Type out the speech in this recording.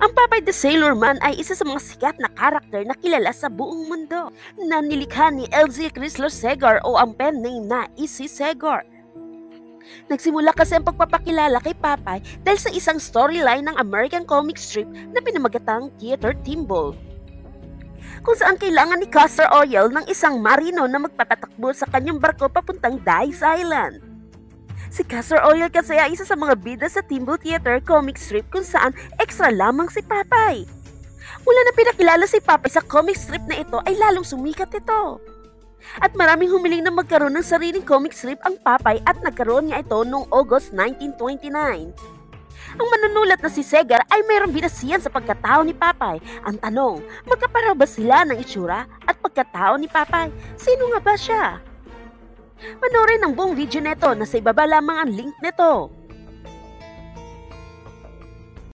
Ang Popeye the Sailor Man ay isa sa mga sikat na karakter na kilala sa buong mundo na nilikha ni L.Z. Chrysler Segar o ang pen name na E.C. Segar. Nagsimula kasi ang pagpapakilala kay Popeye dahil sa isang storyline ng American comic strip na pinamagatang Theater Timbal, kung saan kailangan ni Castor Oyel ng isang marino na magpapatakbo sa kanyang barko papuntang Dice Island. Si Castor Oyel kasi ay isa sa mga bida sa Timbal Theater comic strip kung saan extra lamang si Popeye. Mula na pinakilala si Popeye sa comic strip na ito ay lalong sumikat ito. At maraming humiling na magkaroon ng sariling comic strip ang Popeye at nagkaroon niya ito noong August 1929. Ang manunulat na si Segar ay mayroong binasihan sa pagkatao ni Popeye. Ang tanong, magkapareho ba sila ng itsura at pagkatao ni Popeye? Sino nga ba siya? Panoorin ang buong video nito, nasa ibaba lamang ang link nito.